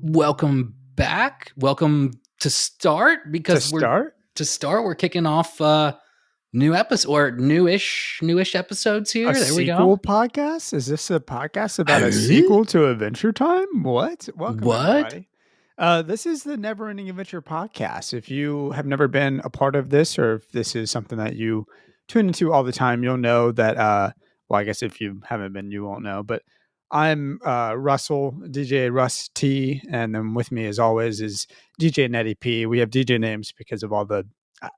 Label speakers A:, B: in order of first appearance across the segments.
A: Welcome back. Welcome to start because we're kicking off new episode or newish episodes here.
B: There we go. Sequel podcast? Is this a podcast about a sequel to Adventure Time? What? Welcome, everybody. This is the Never Ending Adventure podcast. If you have never been a part of this, or if this is something that you tune into all the time, you'll know that. Well, I guess if you haven't been, you won't know. But I'm Russell, DJ Russ T, and then with me, as always, is DJ Nettie P. We have DJ names because of all the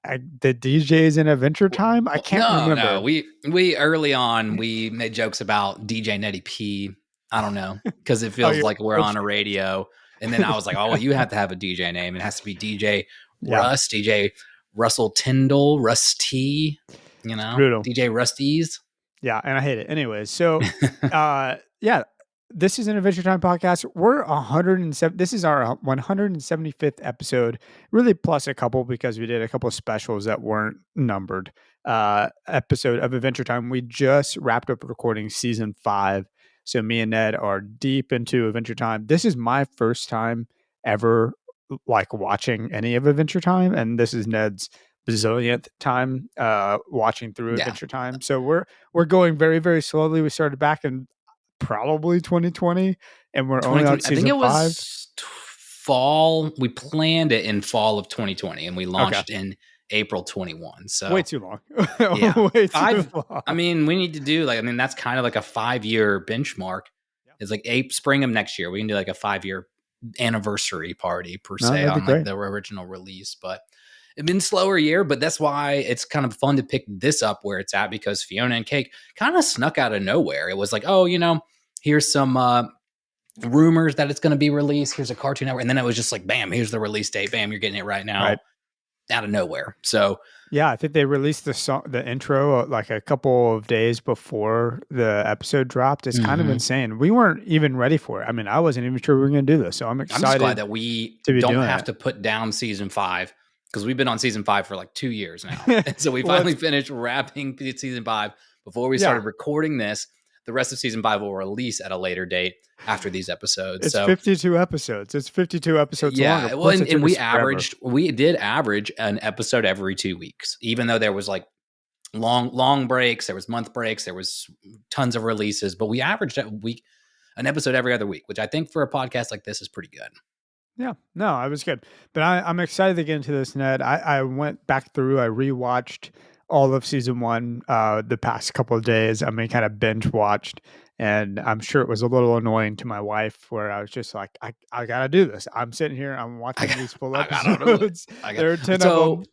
B: DJs in Adventure Time. I can't remember.
A: No, we early on we made jokes about DJ Nettie P. I don't know because it feels like we're on a radio. And then I was like, oh, well, you have to have a DJ name. It has to be DJ Russ, DJ Russell Tyndall, Rusty. You know, brutal. DJ Rusties.
B: Yeah, and I hate it. Anyways, so this is an Adventure Time podcast. We're 107. This is our 175th episode, really plus a couple because we did a couple of specials that weren't numbered. Episode of Adventure Time. We just wrapped up recording season 5. So me and Ned are deep into Adventure Time. This is my first time ever like watching any of Adventure Time, and this is Ned's bazillionth time watching through Adventure Time. So we're going very, very slowly. We started back in probably 2020, and we're only on season 5. I think it was
A: fall. We planned it in fall of 2020, and we launched in April 21. So
B: way too long.
A: Way too long. I mean, we need to do that's kind of like a 5-year benchmark. Yeah. It's like spring of next year. We can do like a 5-year anniversary party per se on like the original release, but it's been a slower year, but that's why it's kind of fun to pick this up where it's at, because Fionna and Cake kind of snuck out of nowhere. It was like, oh, here's some rumors that it's going to be released. Here's a Cartoon Network. And then it was just like, bam, here's the release date. Bam, you're getting it right now. Out of nowhere. So
B: yeah, I think they released the intro like a couple of days before the episode dropped. It's kind of insane. We weren't even ready for it. I mean, I wasn't even sure we were going to do this. So I'm excited.
A: I'm just glad that we don't have to put down season 5, because we've been on season 5 for like 2 years now. And so we finally finished wrapping season 5 before we started recording this. The rest of season 5 will release at a later date after these episodes.
B: It's 52 episodes. It's 52 episodes long.
A: Yeah, well, and we did average an episode every 2 weeks, even though there was like long breaks, there was month breaks, there was tons of releases, but we averaged an episode every other week, which I think for a podcast like this is pretty good.
B: Yeah, no, I was good. But I'm excited to get into this, Ned. I went back through, I rewatched all of season 1 the past couple of days. I mean, kind of binge watched, and I'm sure it was a little annoying to my wife where I was just like, I got to do this. I'm sitting here, I'm watching these full episodes. There are 10 of them.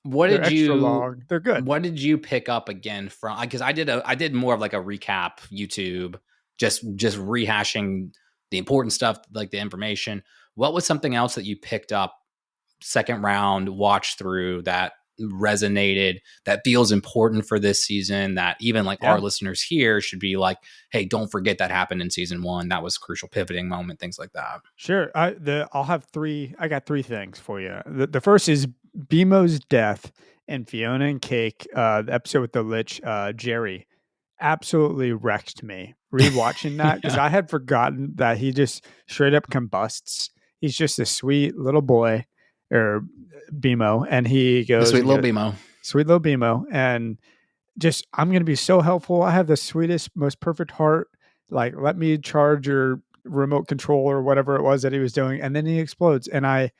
A: They're extra
B: long. They're good.
A: What did you pick up again from? Because I did more of like a recap YouTube, just rehashing the important stuff, like the information. What was something else that you picked up second round watch through that resonated, that feels important for this season, that even like our listeners here should be like, hey, don't forget that happened in season 1. That was a crucial pivoting moment, things like that.
B: Sure. I'll have 3. I got 3 things for you. The first is BMO's death and Fionna and Cake, the episode with the Lich, Jerry. Absolutely wrecked me rewatching that, because I had forgotten that he just straight up combusts. He's just a sweet little boy, or BMO, and he goes,
A: sweet little BMO,
B: and just, I'm going to be so helpful. I have the sweetest, most perfect heart. Like, let me charge your remote control or whatever it was that he was doing, and then he explodes, and I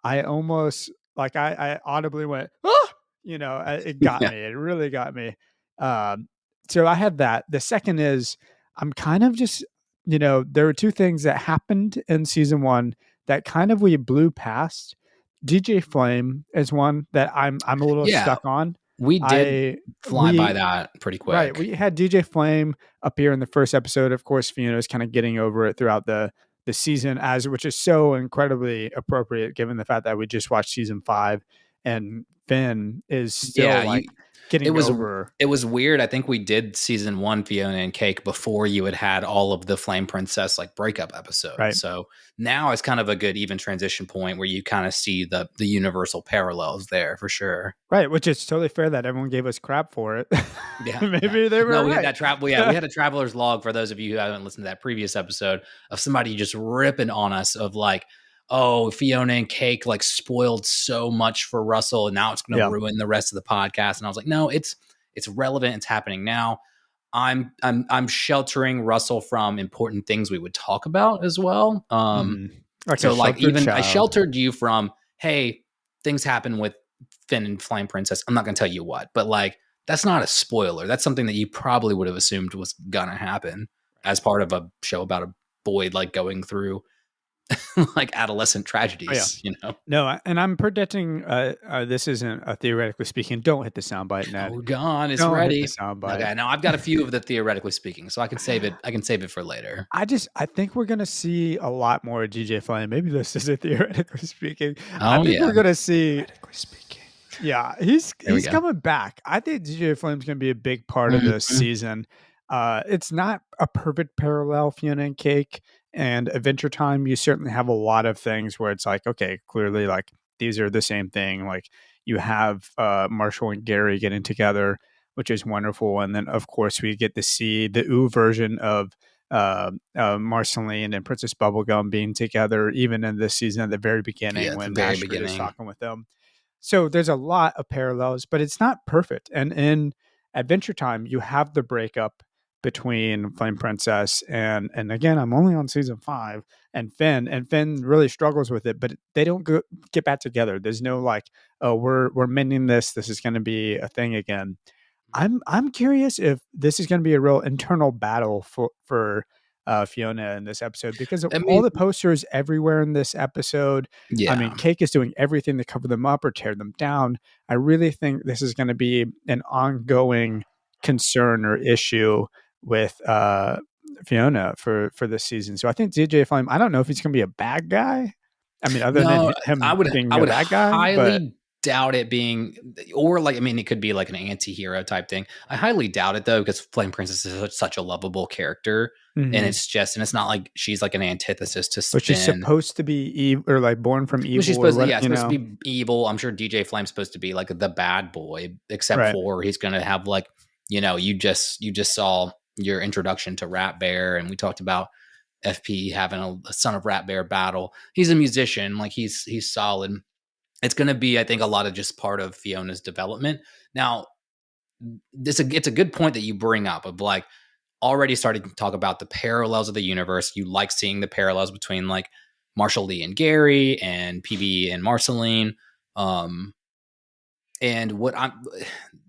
B: almost like I audibly went, ah! It got me. It really got me. So I had that. The second is, I'm kind of just, there were 2 things that happened in season 1 that kind of we blew past. DJ Flame is one that I'm a little stuck on.
A: We did fly by that pretty quick.
B: Right. We had DJ Flame up here in the first episode. Of course, Fiona is kind of getting over it throughout the season, which is so incredibly appropriate given the fact that we just watched season 5. and Finn is still getting over.
A: It was weird. I think we did season 1 Fionna and Cake before you had all of the Flame Princess breakup episodes.
B: Right.
A: So now it's kind of a good even transition point where you kind of see the universal parallels there for sure.
B: Right, which is totally fair that everyone gave us crap for it.
A: Yeah,
B: maybe they were.
A: We had that travel. Yeah, we had a traveler's log for those of you who haven't listened to that previous episode of somebody just ripping on us of oh, Fionna and Cake spoiled so much for Russell, and now it's going to ruin the rest of the podcast. And I was like, no, it's relevant. It's happening now. I'm sheltering Russell from important things we would talk about as well. I sheltered you from, hey, things happen with Finn and Flame Princess. I'm not going to tell you what, but that's not a spoiler. That's something that you probably would have assumed was going to happen as part of a show about a boy going through adolescent tragedies,
B: No, and I'm predicting this isn't a theoretically speaking. Don't hit the soundbite, Ned.
A: Oh, gone. It's
B: Don't
A: ready.
B: Hit the soundbite.
A: Okay, now I've got a few of the theoretically speaking, so I can save it for later.
B: I think we're gonna see a lot more of DJ Flame. Maybe this is a theoretically speaking. I think we're gonna see. Theoretically speaking. Yeah, he's coming back. I think DJ Flame's gonna be a big part of this season. It's not a perfect parallel, Fionna and Cake and Adventure Time. You certainly have a lot of things where it's okay, clearly these are the same thing. You have Marshall and Gary getting together, which is wonderful. And then of course we get to see the OO version of Marceline and Princess Bubblegum being together, even in this season at the very beginning when Astrid is talking with them. So there's a lot of parallels, but it's not perfect. And in Adventure Time, you have the breakup between Flame Princess and again, I'm only on season 5, and Finn really struggles with it, but they don't get back together. There's no oh, we're mending this. This is going to be a thing again. I'm curious if this is going to be a real internal battle for Fionna in this episode, because of all the posters everywhere in this episode.
A: Yeah.
B: I mean, Cake is doing everything to cover them up or tear them down. I really think this is going to be an ongoing concern or issue with Fionna for this season. So I think DJ Flame, I don't know if he's going to be a bad guy. I mean, other than him being a bad guy,
A: highly doubt it being, or it could be an anti-hero type thing. I highly doubt it though, because Flame Princess is such a lovable character, and it's not like she's an antithesis to Finn.
B: But she's supposed to be evil, or born from evil.
A: She's supposed to be evil. I'm sure DJ Flame's supposed to be the bad boy, except for he's going to have you just saw your introduction to Rat Bear, and we talked about FP having a Son of Rat Bear battle. He's a musician, he's solid. It's going to be, I think, a lot of just part of Fiona's development. Now, it's a good point that you bring up of already starting to talk about the parallels of the universe. You seeing the parallels between Marshall Lee and Gary and PB and Marceline. And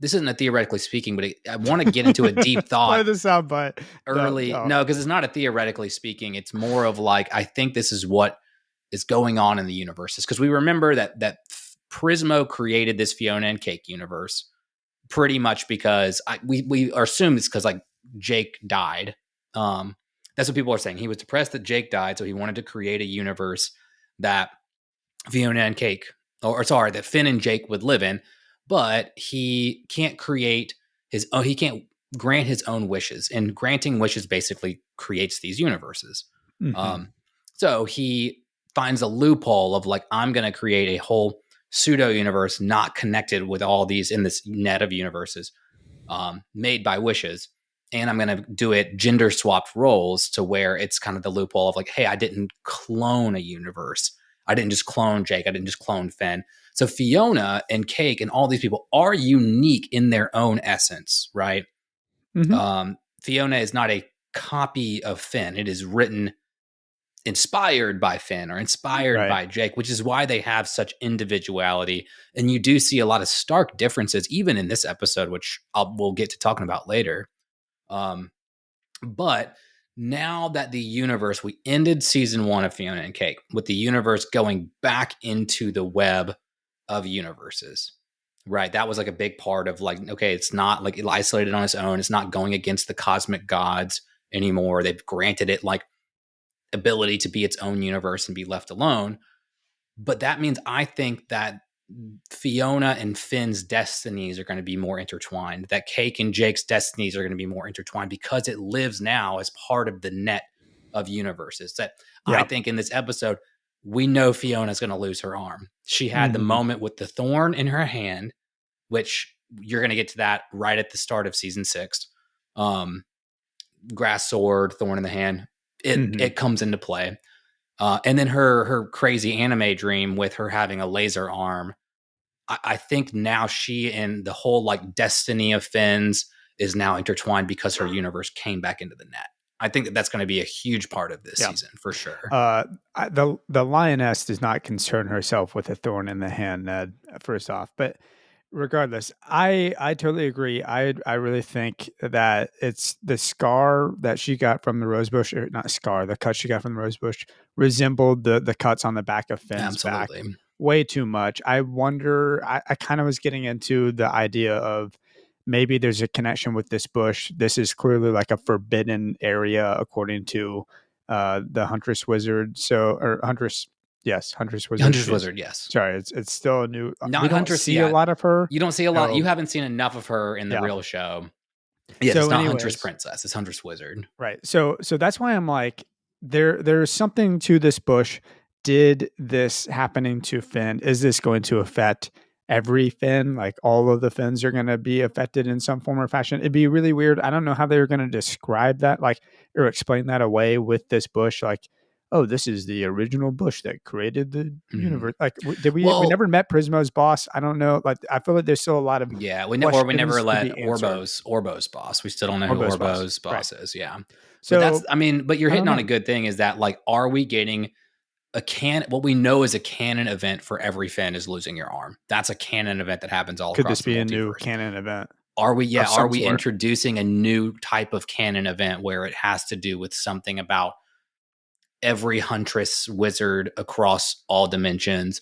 A: this isn't a theoretically speaking, but I want to get into a deep thought.
B: Play the soundbite
A: early. No, because it's not a theoretically speaking. It's more of I think this is what is going on in the universes. Because we remember that Prismo created this Fionna and Cake universe pretty much because we assume it's because Jake died. That's what people are saying. He was depressed that Jake died, so he wanted to create a universe that Fionna and Cake, that Finn and Jake would live in. But he can't create he can't grant his own wishes, and granting wishes basically creates these universes. Mm-hmm. So he finds a loophole of I'm going to create a whole pseudo universe not connected with all these in this net of universes made by wishes. And I'm going to do it gender swapped roles to where it's kind of the loophole of hey, I didn't clone a universe. I didn't just clone Jake. I didn't just clone Finn. So Fionna and Cake and all these people are unique in their own essence, right? Mm-hmm. Fionna is not a copy of Finn. It is written inspired by Finn or inspired by Jake, which is why they have such individuality. And you do see a lot of stark differences, even in this episode, which we'll get to talking about later. But now that the universe, we ended season 1 of Fionna and Cake with the universe going back into the web of universes, right? That was a big part of okay, it's not isolated on its own. It's not going against the cosmic gods anymore. They've granted it ability to be its own universe and be left alone. But that means I think that Fionna and Finn's destinies are going to be more intertwined, that Cake and Jake's destinies are going to be more intertwined because it lives now as part of the net of universes. That I think in this episode, we know Fiona's going to lose her arm. She had the moment with the thorn in her hand, which you're going to get to that right at the start of season 6. Grass sword, thorn in the hand. It comes into play. And then her crazy anime dream with her having a laser arm. I think now she and the whole like destiny of Finn's is now intertwined because her universe came back into the net. I think that's going to be a huge part of this season for sure.
B: The lioness does not concern herself with a thorn in the hand, Ned, first off. But regardless, I totally agree. I really think that it's the scar that she got from the rosebush, or not scar, the cut she got from the rosebush resembled the cuts on the back of Finn's back way too much. I wonder, I kind of was getting into the idea of maybe there's a connection with this bush. This is clearly like a forbidden area according to the Huntress Wizard. Huntress Wizard.
A: Huntress Wizard, yes.
B: Sorry, it's still a new.
A: Not
B: we don't
A: Huntress
B: see
A: yet.
B: a lot of her.
A: You don't see a lot. You haven't seen enough of her in the real show. Yeah, it's not Huntress Princess. It's Huntress Wizard.
B: Right. So that's why I'm like, there's something to this bush. Did this happening to Finn? Is this going to affect every Finn? Like all of the Finns are going to be affected in some form or fashion? It'd be really weird. I don't know how they were going to describe that, like, or explain that away with this bush. Like, oh, this is the original bush that created the universe. Like, did we never met Prismo's boss? I don't know. Like, I feel like there's still a lot of
A: we never let Orbo's boss. We still don't know who Orbo's boss is. Yeah. So but you're hitting on a good thing. Is that like, are we getting what we know is a canon event for every Finn is losing your arm? That's a canon event that happens all across the multiverse. Could this be a new
B: canon event?
A: Are we introducing a new type of canon event where it has to do with something about every Huntress Wizard across all dimensions,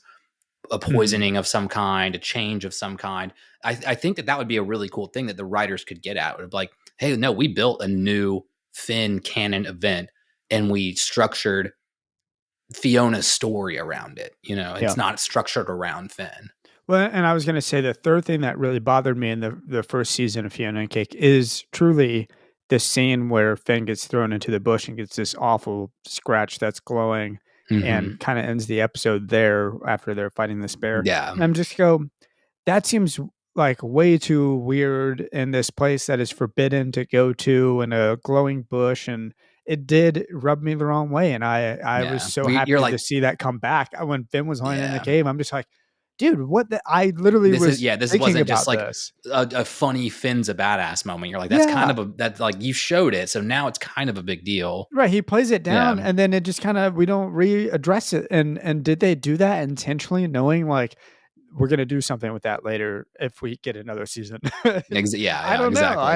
A: a poisoning of some kind, a change of some kind? I think that would be a really cool thing that the writers could get at. Of like, hey, no, we built a new Finn canon event and we structured Fiona's story around it. It's not structured around Finn.
B: Well, and I was going to say the third thing that really bothered me in the first season of Fionna and Cake is truly this scene where Finn gets thrown into the bush and gets this awful scratch that's glowing and kind of ends the episode there after they're fighting this bear.
A: Yeah.
B: And I'm just that seems like way too weird in this place that is forbidden to go to, in a glowing bush, and it did rub me the wrong way. And I was so happy to see that come back. When Finn was lying in the cave, I'm just like, dude, what I literally this wasn't just like
A: a funny Finn's a badass moment. You're like, that's kind of that's like, you showed it. So now it's kind of a big deal.
B: Right. He plays it down and then it just kind of, we don't readdress it. And did they do that intentionally, knowing like, we're going to do something with that later if we get another season? I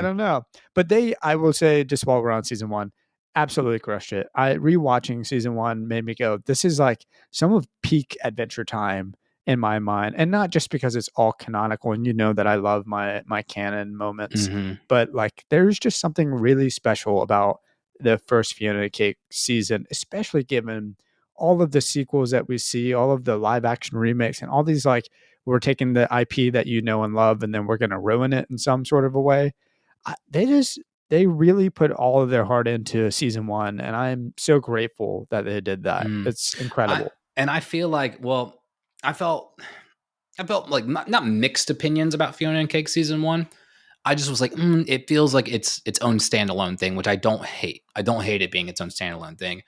B: don't know. But I will say, just while we're on season 1, absolutely crushed it. Rewatching season 1 made me go, this is like some of peak Adventure Time in my mind. And not just because it's all canonical, and that I love my canon moments, but like there's just something really special about the first Fionna and Cake season, especially given all of the sequels that we see, all of the live action remakes, and all these, like, we're taking the IP that and love, and then we're going to ruin it in some sort of a way. They really put all of their heart into season 1, and I'm so grateful that they did that. It's incredible.
A: I feel like, I felt like not mixed opinions about Fionna and Cake season 1. I just was like, it feels like it's its own standalone thing, which I don't hate. I don't hate it being its own standalone thing.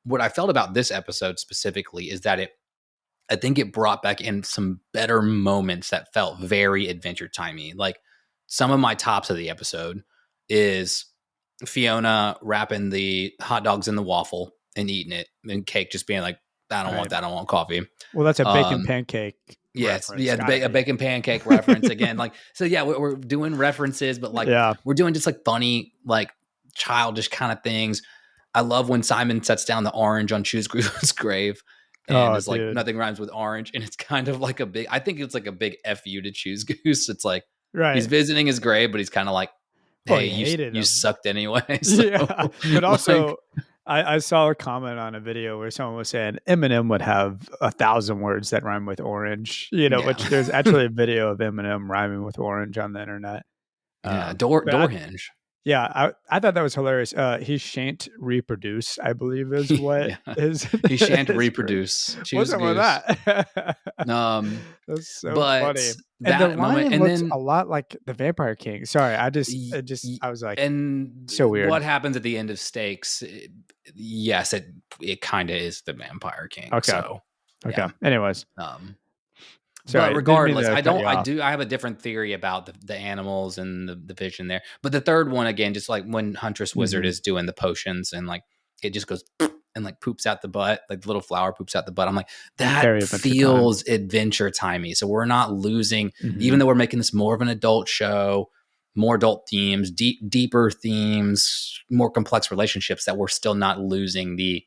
A: What I felt about this episode specifically is that I think it brought back in some better moments that felt very Adventure Timey. Like, some of my tops of the episode is Fionna wrapping the hot dogs in the waffle and eating it, and Cake just being like, I don't want that. I don't want coffee.
B: Well, that's a bacon pancake.
A: Yes. A bacon pancake reference again. Like, so yeah, we're doing references, but like, we're doing just like funny, like childish kind of things. I love when Simon sets down the orange on Choose Goose's grave, and it's like, nothing rhymes with orange. And it's kind of like I think it's like a big F you to Choose Goose. It's like, he's visiting his grave, but he's kind of like, hey, you sucked anyway. So,
B: but also, I saw a comment on a video where someone was saying Eminem would have 1,000 words that rhyme with orange,
A: Yeah.
B: which there's actually a video of Eminem rhyming with orange on the internet.
A: Yeah.
B: But
A: Door hinge.
B: yeah, I thought that was hilarious. He shan't reproduce, I believe is what
A: Yeah.
B: is
A: He shan't
B: his phrase.
A: reproduce.
B: What's
A: Choose
B: up with
A: goose.
B: that? That's so
A: But
B: funny. And the
A: that moment,
B: lion
A: and
B: looks
A: then
B: a lot like the Vampire King. Sorry,
A: y-
B: I was like,
A: and
B: so weird.
A: what happens at the end of Stakes? Yes, it kind of is the Vampire King.
B: Okay.
A: So
B: Okay.
A: yeah.
B: Anyways,
A: But
B: sorry, didn't mean
A: regardless,
B: to cut you off.
A: I have a different theory about the animals and the vision there. But the third one, again, just like when Huntress Wizard
B: Mhm.
A: is doing the potions and like it just goes and like poops out the butt, like the little flower poops out the butt. I'm like, that
B: Very Adventure Time.
A: feels adventure timey. So we're not losing, even
B: Mhm.
A: though we're making this more of an adult show, more adult themes, deeper themes, more complex relationships, that we're still not losing the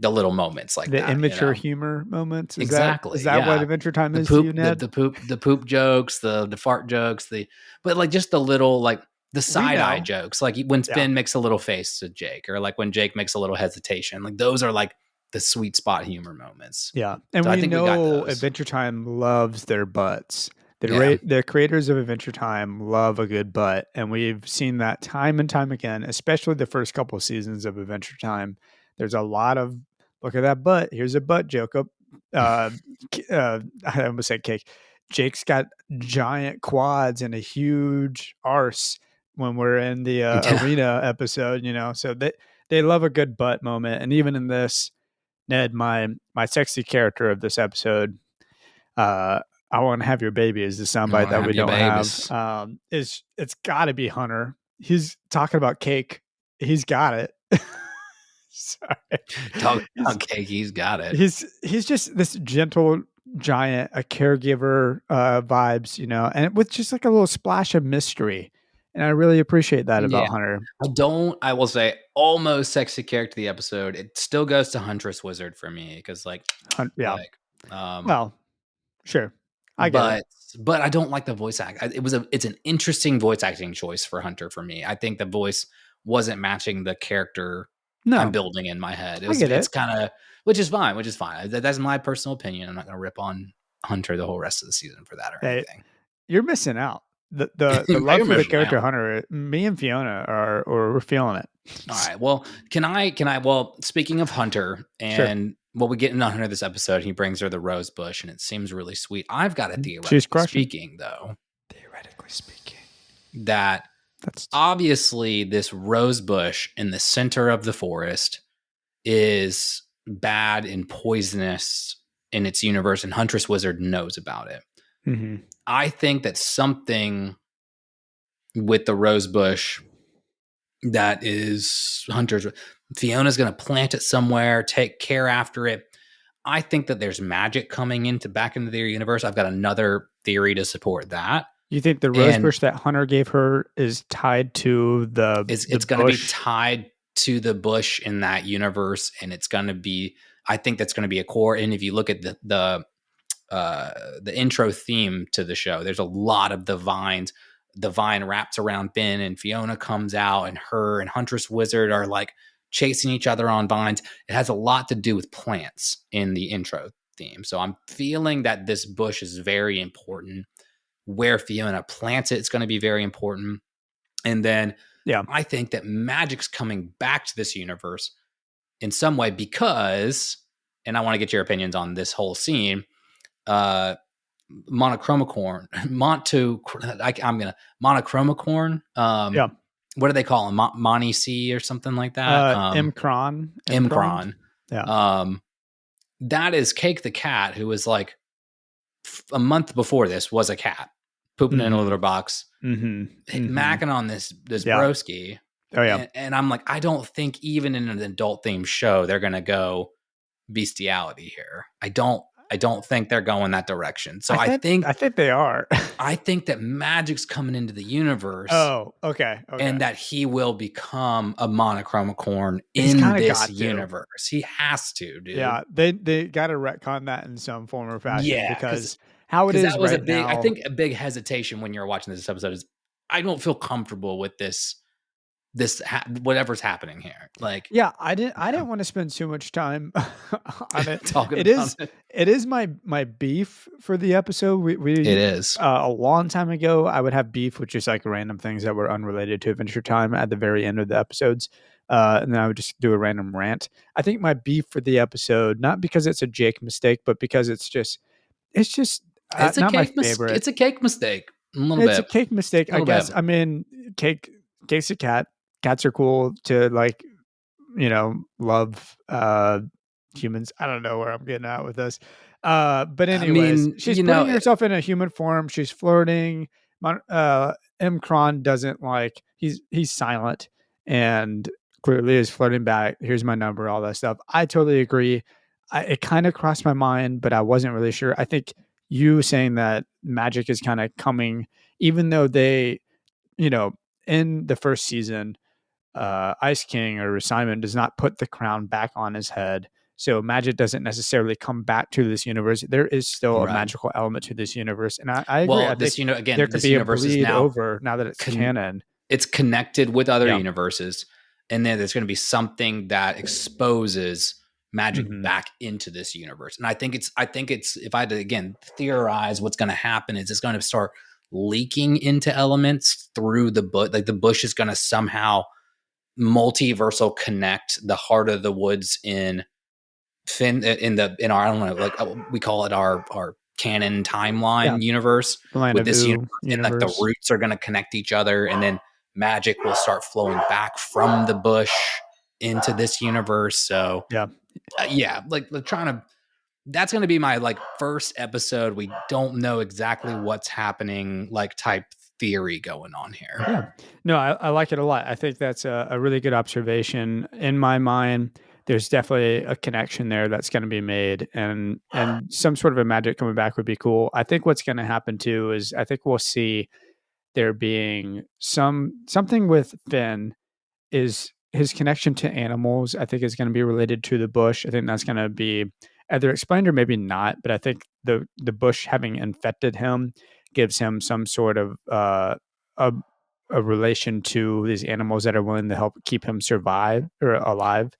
A: little moments like
B: The
A: that,
B: immature humor moments, is
A: Exactly.
B: that what
A: Yeah.
B: Adventure Time is to you, Ned?
A: The poop jokes, the fart jokes, but like just the little, like the
B: We
A: side eye
B: know.
A: jokes, like when
B: Yeah.
A: Finn makes a little face to Jake, or like when Jake makes a little hesitation, like those are like the sweet spot humor moments.
B: Yeah, and
A: So I
B: we
A: think we got
B: know
A: those.
B: Adventure Time loves their butts.
A: Yeah.
B: The creators of Adventure Time love a good butt, and we've seen that time and time again, especially the first couple of seasons of Adventure Time. There's a lot of look at that butt. Here's a butt joke. Uh, I almost said cake. Jake's got giant quads and a huge arse when we're in the
A: Yeah.
B: arena episode. So they love a good butt moment, and even in this. Ned, my sexy character of this episode, uh, I want to have your baby is the
A: I
B: soundbite
A: want to
B: that we
A: have your
B: don't have.
A: babies.
B: Is it's got to be Hunter. He's talking about cake. He's got it. Sorry,
A: Dog
B: he's,
A: cake, he's got it.
B: he's just this gentle giant, a caregiver vibes, and with just like a little splash of mystery. And I really appreciate that
A: Yeah.
B: about Hunter.
A: I will say almost sexy character of the episode. It still goes to Huntress Wizard for me, because
B: Yeah.
A: like
B: Well, sure. I get it.
A: but I don't like the voice act. It's an interesting voice acting choice for Hunter for me. I think the voice wasn't matching the character I'm
B: No,
A: building in my head.
B: I get
A: It's
B: it.
A: kind of, which is fine, which is fine. That's my personal opinion. I'm not going to rip on Hunter the whole rest of the season for that or
B: Hey,
A: anything.
B: you're missing out. The love
A: You're
B: for the
A: missing
B: character
A: out.
B: Hunter, me and Fiona or we're feeling it.
A: All right. Well, well, speaking of Hunter,
B: Sure.
A: and well, we get into Hunter this episode, he brings her the rose bush and it seems really sweet. I've got a
B: She's
A: theoretically
B: crushing.
A: speaking, though.
B: Theoretically speaking.
A: That obviously this rose bush in the center of the forest is bad and poisonous in its universe, and Huntress Wizard knows about it.
B: Mm-hmm.
A: I think that something with the rose bush that is Hunter's, Fiona's going to plant it somewhere, take care after it. I think that there's magic coming back into their universe. I've got another theory to support that.
B: You think the rose bush that Hunter gave her is tied to
A: it's going to be tied to the bush in that universe, and it's going to be, I think that's going to be a core. And if you look at the intro theme to the show, there's a lot of the vines. The vine wraps around Ben, and Fiona comes out, and her and Huntress Wizard are like chasing each other on vines. It has a lot to do with plants in the intro theme. So I'm feeling that this bush is very important. Where Fiona plants it's going to be very important. And then I think that magic's coming back to this universe in some way because, and I want to get your opinions on this whole scene, monochromacorn, monochromacorn. What do they call him? Monty C or something like that?
B: Mcron.
A: Yeah. That is Cake the cat, who was like a month before this was a cat pooping in a litter box, macking on this broski.
B: Oh yeah.
A: And I'm like, I don't think even in an adult themed show they're gonna go bestiality here. I don't think they're going that direction. So I think
B: they are.
A: I think that magic's coming into the universe.
B: Oh, okay.
A: And that he will become a monochromacorn in this universe. He has to, dude.
B: Yeah, they got to retcon that in some form or fashion.
A: Yeah,
B: because how it is right now.
A: I think a big hesitation when you're watching this episode is I don't feel comfortable with this this whatever's happening here. Like,
B: yeah, I didn't want to spend too much time on it.
A: talking
B: It
A: about
B: is
A: it.
B: it is my beef for the episode.
A: It
B: We
A: is.
B: a long time ago, I would have beef with just like random things that were unrelated to Adventure Time at the very end of the episodes. And then I would just do a random rant. I think my beef for the episode, not because it's a Jake mistake, but because it's just not my favorite.
A: It's a cake mistake. A little
B: It's a
A: bit.
B: cake mistake,
A: A
B: I
A: little
B: guess.
A: bit.
B: I mean, cake's a cat. Cats are cool to like, love humans. I don't know where I'm getting at with this. But
A: I
B: anyways,
A: mean,
B: she's putting herself in a human form. She's flirting. M. Cron doesn't like he's silent and clearly is flirting back. Here's my number, all that stuff. I totally agree. It kind of crossed my mind, but I wasn't really sure. I think you saying that magic is kind of coming, even though they, you know, in the first season, Ice King or Simon does not put the crown back on his head. So magic doesn't necessarily come back to this universe. There is still a
A: right.
B: magical element to this universe. And I agree.
A: Well,
B: I think
A: again,
B: there could
A: this
B: be a
A: universe is
B: bleed
A: now
B: over now that it's canon.
A: It's connected with other
B: Yeah.
A: universes, and then there's going to be something that exposes magic
B: Mhm.
A: back into this universe. And I think it's if I had to again theorize what's going to happen is it's going to start leaking into elements through the bush. Like the bush is going to somehow multiversal connect the heart of the woods in our, I don't know, like we call it our canon timeline universe
B: The Land
A: with
B: of
A: this
B: Ooh
A: universe, and like the roots are going to connect each other, and then magic will start flowing back from the bush into this universe. So
B: yeah,
A: like trying to, that's going to be my like first episode. We don't know exactly what's happening, like type theory going on here.
B: Yeah. No, I like it a lot. I think that's a really good observation. In my mind, there's definitely a connection there that's going to be made, and some sort of a magic coming back would be cool. I think what's going to happen too is I think we'll see there being something with Finn is his connection to animals. I think is going to be related to the bush. I think that's going to be either explained or maybe not. But I think the bush having infected him gives him some sort of a a relation to these animals that are willing to help keep him survive or alive.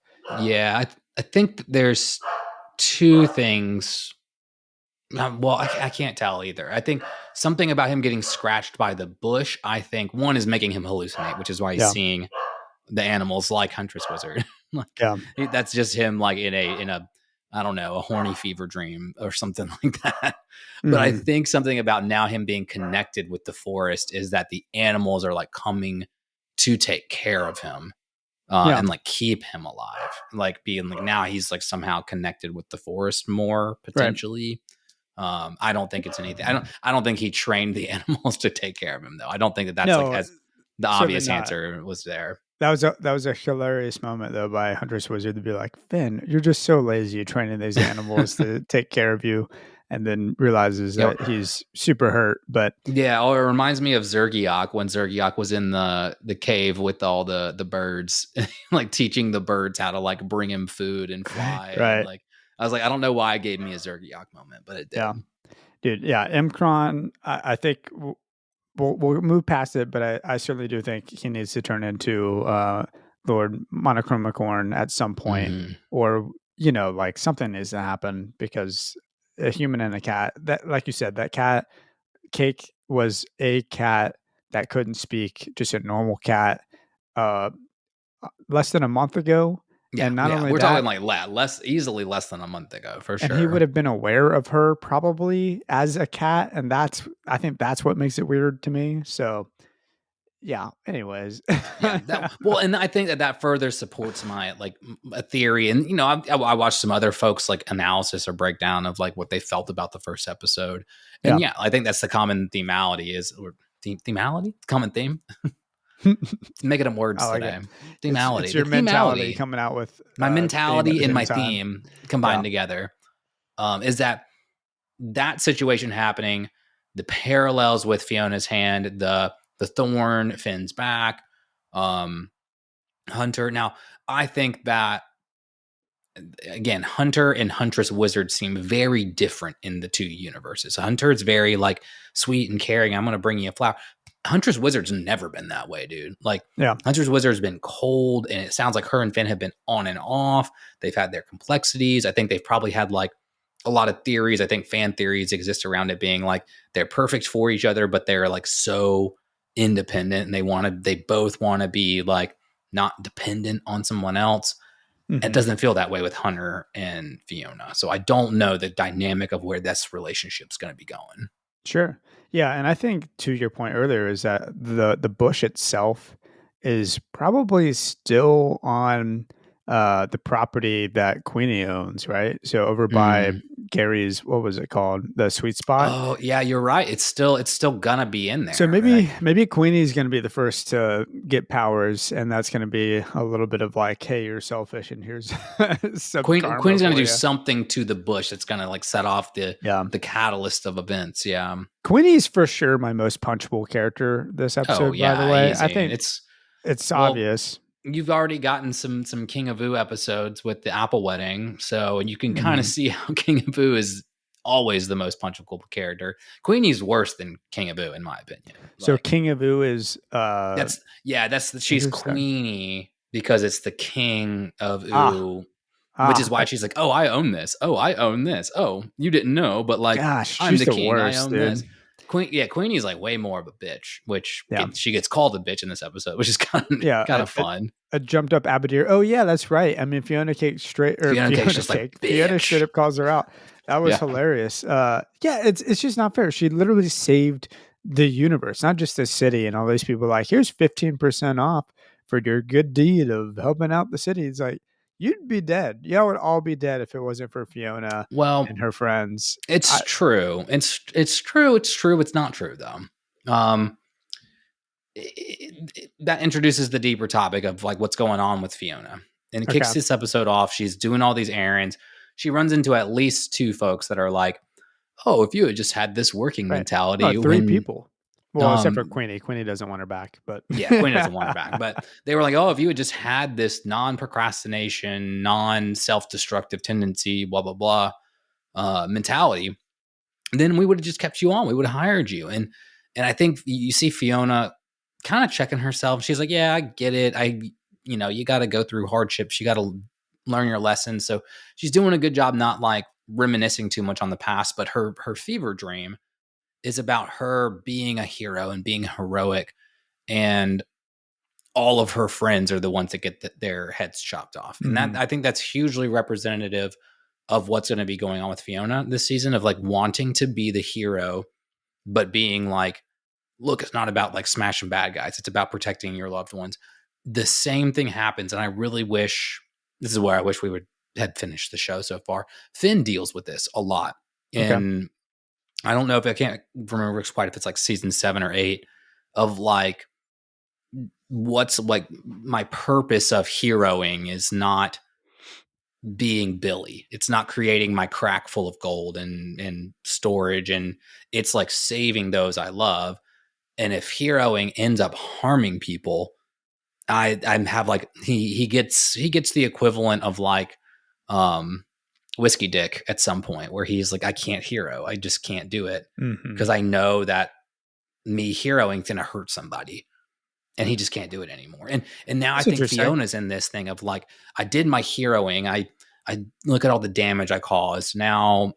A: Yeah, I think there's two things. Well, I can't tell either. I think something about him getting scratched by the bush, I think one is making him hallucinate, which is why he's seeing the animals like Huntress Wizard. Like that's just him like in a I don't know, a horny fever dream or something like that. But I think something about now him being connected with the forest is that the animals are like coming to take care of him. And like keep him alive, like being like now he's like somehow connected with the forest more potentially. I don't think it's anything. I don't think he trained the animals to take care of him though. I don't think that's like as the obvious answer was there.
B: That was a hilarious moment though by Huntress Wizard to be like, Finn, you're just so lazy training these animals to take care of you, and then realizes that he's super hurt. But
A: yeah, it reminds me of Zergiok when Zergiok was in the cave with all the birds, like teaching the birds how to like bring him food and fly.
B: Right.
A: And like I was like, I don't know why it gave me a Zergiok moment, but it did.
B: Yeah, dude. Yeah, Mcron. I think we'll move past it, but I certainly do think he needs to turn into Lord Monochromicorn at some point, or like something needs to happen because a human and a cat. That, like you said, that cat Cake was a cat that couldn't speak, just a normal cat. Less than a month ago, and not only
A: we're
B: that,
A: talking like easily less than a month ago for sure.
B: And he would have been aware of her probably as a cat, and I think that's what makes it weird to me. So, yeah. Anyways,
A: and I think that further supports my like a theory, and I watched some other folks like analysis or breakdown of like what they felt about the first episode, and I think that's the common common theme. Making them words
B: like
A: today.
B: It.
A: Themality.
B: It's your mentality coming out with
A: my mentality and my
B: time.
A: theme combined together. Is that situation happening? The parallels with Fiona's hand, the thorn, Finn's back, Hunter. Now, I think that again, Hunter and Huntress Wizard seem very different in the two universes. Hunter is very like sweet and caring. I'm going to bring you a flower. Huntress Wizard's never been that way, dude. Like,
B: yeah.
A: Huntress Wizard's been cold, and it sounds like her and Finn have been on and off. They've had their complexities. I think they've probably had like a lot of theories. I think fan theories exist around it being like they're perfect for each other, but they're like so independent, and they both want to be like not dependent on someone else. Mm-hmm. It doesn't feel that way with Hunter and Fiona. So I don't know the dynamic of where this relationship's going to be going.
B: Sure. Yeah, and I think to your point earlier is that the bush itself is probably still on the property that Queenie owns, right? So over by Gary's, what was it called? The sweet spot.
A: Oh, yeah, you're right. It's still gonna be in there.
B: So maybe Queenie's going to be the first to get powers, and that's going to be a little bit of like, hey, you're selfish, and here's some
A: Queenie's going to do something to the bush that's going to like set off the catalyst of events. Yeah,
B: Queenie's for sure my most punchable character this episode. By the way,
A: easy.
B: I think it's obvious.
A: You've already gotten some King of Boo episodes with the apple wedding, so you can kind of see how King of Boo is always the most punchable character. Queenie's worse than King of Boo, in my opinion.
B: So King of Boo is
A: she's Queenie because it's the King of Ooh, which is why she's like, oh, I own this. Oh, I own this. Oh, you didn't know, but like,
B: gosh,
A: I'm the king.
B: Worst,
A: I own
B: dude.
A: this. Queenie's like way more of a bitch, which she gets called a bitch in this episode, which is kind of fun.
B: A jumped up Abadir. Oh yeah, that's right. I mean, Fionna Cake Fionna straight up calls her out. That was hilarious. It's just not fair. She literally saved the universe, not just the city, and all these people like, here's 15% off for your good deed of helping out the city. It's like, you'd be dead. Y'all would all be dead if it wasn't for Fionna and her friends.
A: It's true. It's true. It's true. It's not true though. That introduces the deeper topic of like what's going on with Fionna, and it kicks this episode off. She's doing all these errands. She runs into at least two folks that are like, "Oh, if you had just had this working mentality,
B: three people." Well, except for Queenie. Queenie doesn't want her back, but
A: Queenie doesn't want her back. But they were like, "Oh, if you had just had this non-procrastination, non-self-destructive tendency, blah blah blah, mentality, then we would have just kept you on. We would have hired you." And I think you see Fionna kind of checking herself. She's like, "Yeah, I get it. You got to go through hardships. You got to learn your lessons." So she's doing a good job, not like reminiscing too much on the past, but her fever dream is about her being a hero and being heroic, and all of her friends are the ones that get their heads chopped off. And that, I think that's hugely representative of what's going to be going on with Fionna this season, of like wanting to be the hero, but being like, look, it's not about like smashing bad guys. It's about protecting your loved ones. The same thing happens. And I really wish, this is where I wish we had finished the show so far. Finn deals with this a lot. And I don't know if I can't remember quite if it's like season 7 or 8 of like, what's like my purpose of heroing is not being Billy. It's not creating my crack full of gold and storage. And it's like saving those I love. And if heroing ends up harming people, I have like, he gets the equivalent of like, Whiskey Dick at some point where he's like, I can't hero. I just can't do it because I know that me heroing is going to hurt somebody, and he just can't do it anymore. And now I think Fiona's in this thing of like, I did my heroing. I look at all the damage I caused. Now,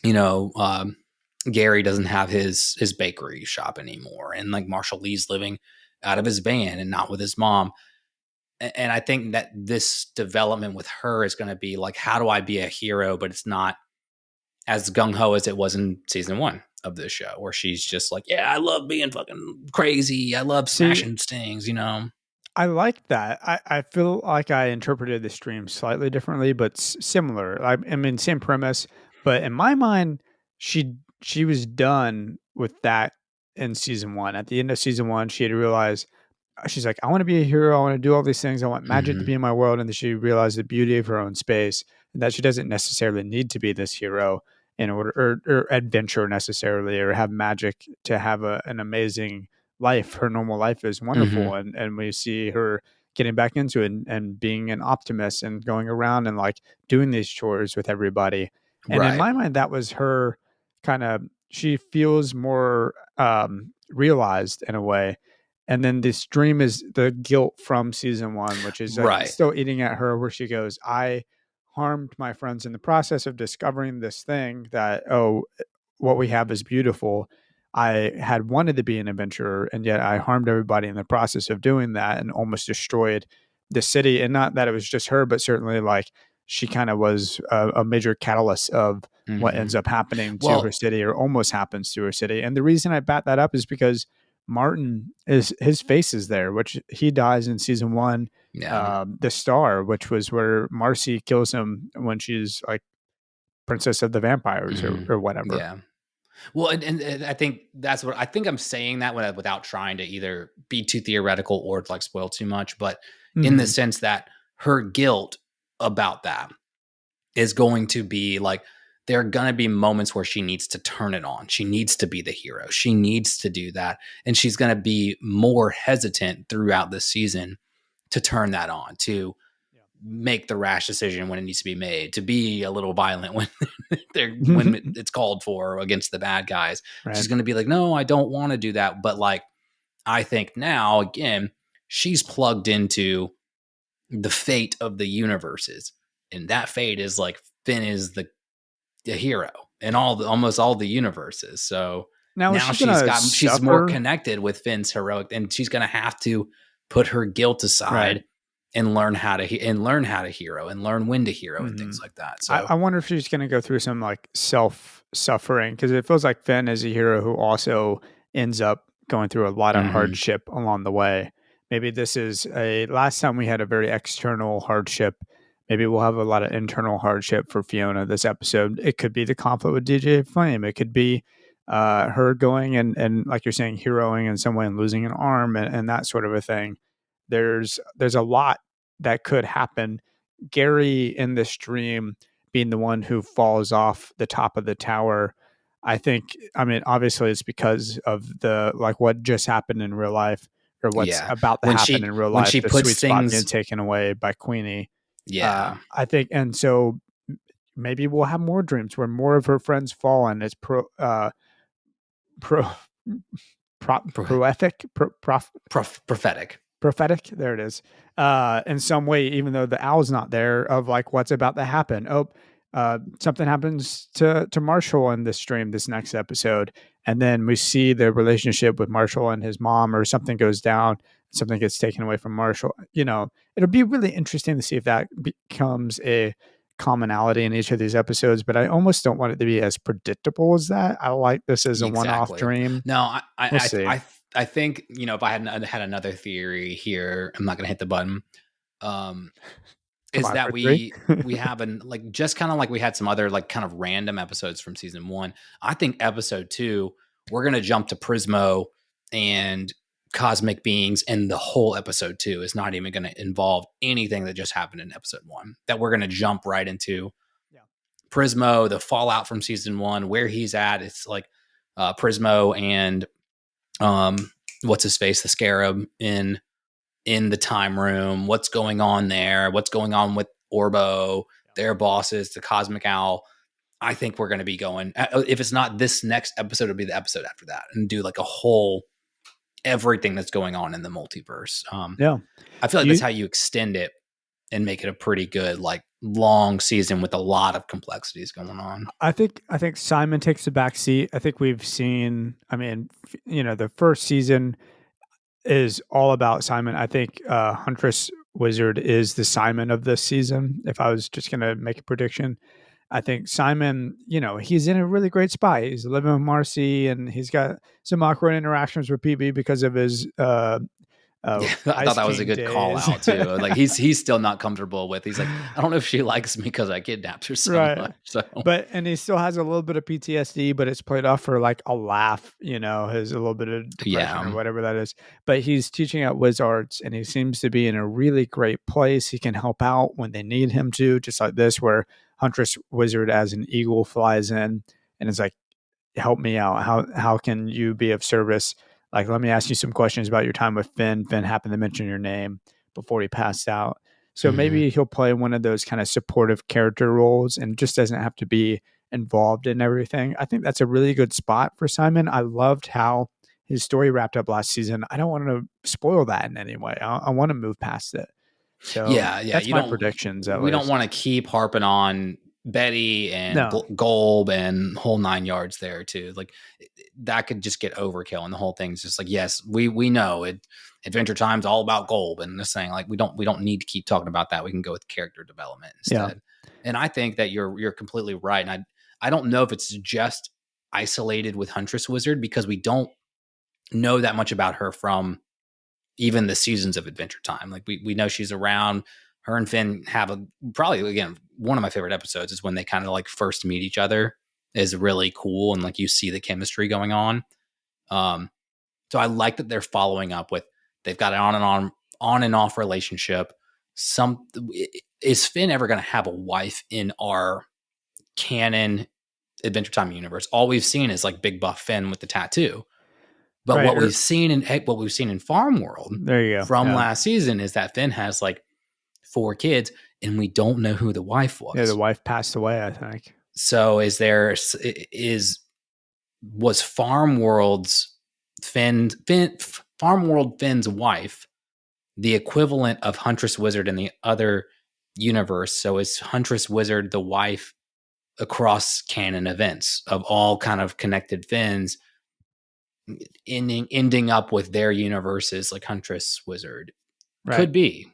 A: Gary doesn't have his bakery shop anymore. And like Marshall Lee's living out of his van and not with his mom. And I think that this development with her is going to be like, how do I be a hero? But it's not as gung-ho as it was in season 1 of this show, where she's just like, yeah, I love being fucking crazy. I love smashing things,
B: I like that. I feel like I interpreted the stream slightly differently, but similar. I mean, same premise. But in my mind, she was done with that in season 1. At the end of season 1, she had realized, she's like, I want to be a hero. I want to do all these things. I want magic to be in my world. And then she realized the beauty of her own space, and that she doesn't necessarily need to be this hero in order or adventure necessarily, or have magic to have an amazing life. Her normal life is wonderful. And we see her getting back into it and being an optimist and going around and like doing these chores with everybody. And in my mind, that was her kind of, she feels more realized in a way. And then this dream is the guilt from season 1, which is like
A: Right.
B: still eating at her, where she goes, I harmed my friends in the process of discovering this thing that, oh, what we have is beautiful. I had wanted to be an adventurer, and yet I harmed everybody in the process of doing that and almost destroyed the city. And not that it was just her, but certainly like she kind of was a major catalyst of what ends up happening to her city, or almost happens to her city. And the reason I bat that up is because Martin, is his face is there, which he dies in season 1. The Star, which was where Marcy kills him when she's like Princess of the Vampires or whatever.
A: Yeah. Well, and I think that's what I think I'm saying that without trying to either be too theoretical or like spoil too much, but in the sense that her guilt about that is going to be like, there are going to be moments where she needs to turn it on. She needs to be the hero. She needs to do that. And she's going to be more hesitant throughout the season to turn that on, to make the rash decision when it needs to be made, to be a little violent when when it's called for against the bad guys. Right. She's going to be like, no, I don't want to do that. But like, I think now, again, she's plugged into the fate of the universes. And that fate is like Finn is the hero in almost all the universes. So now she's more connected with Finn's heroic, and she's going to have to put her guilt aside. Right. And learn how to hero and learn when to hero and things like that. So
B: I wonder if she's going to go through some like self-suffering, because it feels like Finn is a hero who also ends up going through a lot of hardship along the way. Maybe this is last time we had a very external hardship. Maybe we'll have a lot of internal hardship for Fionna this episode. It could be the conflict with DJ Flame. It could be her going and like you're saying, heroing in some way and losing an arm and that sort of a thing. There's a lot that could happen. Gary in this dream being the one who falls off the top of the tower, I mean, obviously it's because of the like what just happened in real life, or what's about to happen in real life. She puts sweet spot being taken away by Queenie.
A: Yeah,
B: I think, and so maybe we'll have more dreams where more of her friends fall, and it's prophetic, there it is, in some way, even though the owl's not there, of like what's about to happen. Something happens to Marshall in this stream, this next episode, and then we see the relationship with Marshall and his mom, or something goes down, something gets taken away from Marshall. It'll be really interesting to see if that becomes a commonality in each of these episodes, but I almost don't want it to be as predictable as that. I like this as a one-off dream.
A: No, I think, if I hadn't had another theory here, I'm not going to hit the button. Is that we have just kind of like we had some other like kind of random episodes from season 1. I think episode 2, we're going to jump to Prismo and cosmic beings, and the whole episode 2 is not even going to involve anything that just happened in episode 1. That we're going to jump right into Prismo, the fallout from season 1, where he's at. It's like Prismo and what's his face, the Scarab in the time room, what's going on there, what's going on with Orbo, their bosses, the Cosmic Owl. I think we're going to be going, if it's not this next episode, it'll be the episode after that, and do like a whole everything that's going on in the multiverse. I feel like that's how you extend it and make it a pretty good, like, long season with a lot of complexities going on.
B: I think Simon takes the back seat. I think we've seen, the first season is all about Simon. I think Huntress Wizard is the Simon of this season. If I was just going to make a prediction, I think Simon, he's in a really great spot. He's living with Marcy, and he's got some awkward interactions with PB because of his
A: I thought that was a good call out too. Like he's still not comfortable with. He's like, I don't know if she likes me because I kidnapped her so much. So.
B: And he still has a little bit of PTSD, but it's played off for like a laugh. Has a little bit of depression or whatever that is. But he's teaching at Wizards, and he seems to be in a really great place. He can help out when they need him to, just like this, where Huntress Wizard as an eagle flies in and is like, help me out. How can you be of service? Like, let me ask you some questions about your time with Finn. Finn happened to mention your name before he passed out. So maybe he'll play one of those kind of supportive character roles and just doesn't have to be involved in everything. I think that's a really good spot for Simon. I loved how his story wrapped up last season. I don't want to spoil that in any way. I want to move past it. So that's my predictions.
A: We don't want to keep harping on Betty and Golb and whole 9 yards there too. Like that could just get overkill, and the whole thing's just like, yes, we know it. Adventure Time's all about Golb, and just saying like we don't need to keep talking about that. We can go with character development instead. Yeah. And I think that you're completely right. And I don't know if it's just isolated with Huntress Wizard, because we don't know that much about her from even the seasons of Adventure Time. Like we know she's around. Her and Finn have probably, again, one of my favorite episodes is when they kind of like first meet each other. Is really cool, and like you see the chemistry going on. So I like that they're following up with, they've got an on and off relationship. Is Finn ever going to have a wife in our canon Adventure Time universe? All we've seen is like big buff Finn with the tattoo. But right, what we've seen in Farm World from last season is that Finn has like 4 kids, and we don't know who the wife was.
B: Yeah, the wife passed away, I think.
A: So was Farm World's Farm World Finn's wife the equivalent of Huntress Wizard in the other universe? So is Huntress Wizard the wife across canon events of all kind of connected Finns, ending up with their universes like Huntress Wizard? Right. Could be.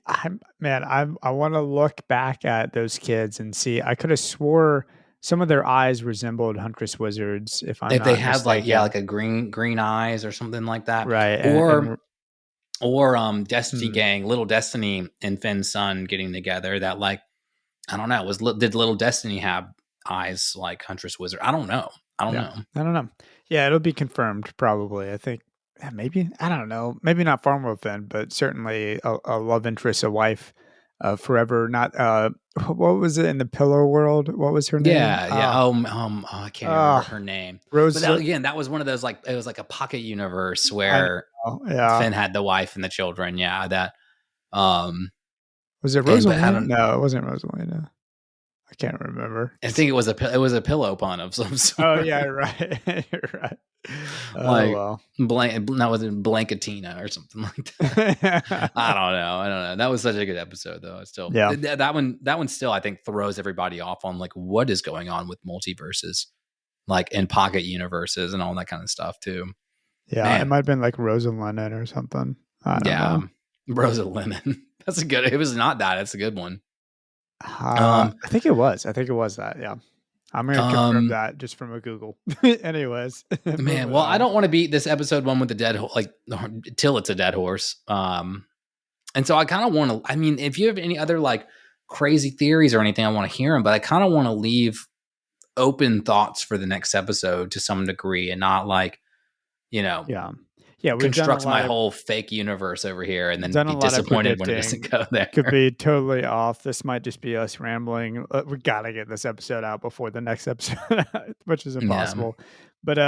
B: I want to look back at those kids and see. I could have swore some of their eyes resembled Huntress Wizards. If they had
A: like a green eyes or something like that,
B: right?
A: Or Destiny Gang, Little Destiny and Finn's son getting together. That like, I don't know. Did Little Destiny have eyes like Huntress Wizard? I don't know. I don't know.
B: Yeah, it'll be confirmed probably. I think maybe, I don't know. Maybe not Farm World Finn, but certainly a love interest, a wife forever. Not what was it in the Pillow World? What was her name?
A: Yeah. I can't remember her name.
B: Rose.
A: But that was one of those, like, it was like a pocket universe where Finn had the wife and the children. Yeah, that.
B: Was it Rosalina? No, it wasn't Rosalina. I can't remember.
A: I think it was a pillow pun of some sort.
B: Oh yeah, right. You're right.
A: Was it Blanketina or something like that? I don't know. That was such a good episode, though. Still, that one still, I think, throws everybody off on like what is going on with multiverses, like in pocket universes and all that kind of stuff too.
B: Yeah, man. It might have been like Rosalina or something. I don't know.
A: Rosalina. That's a good. It was not that. That's a good one.
B: I think it was that. Yeah. I'm going to confirm that just from a Google. Anyways.
A: Man, well, I don't want to beat this episode 1 with the dead horse, like till it's a dead horse. And so I kind of want to, I mean, if you have any other like crazy theories or anything, I want to hear them, but I kind of want to leave open thoughts for the next episode to some degree, and not like, construct my whole fake universe over here and then be disappointed when it doesn't go there.
B: Could be totally off. This might just be us rambling. We got to get this episode out before the next episode, which is impossible. Yeah. But,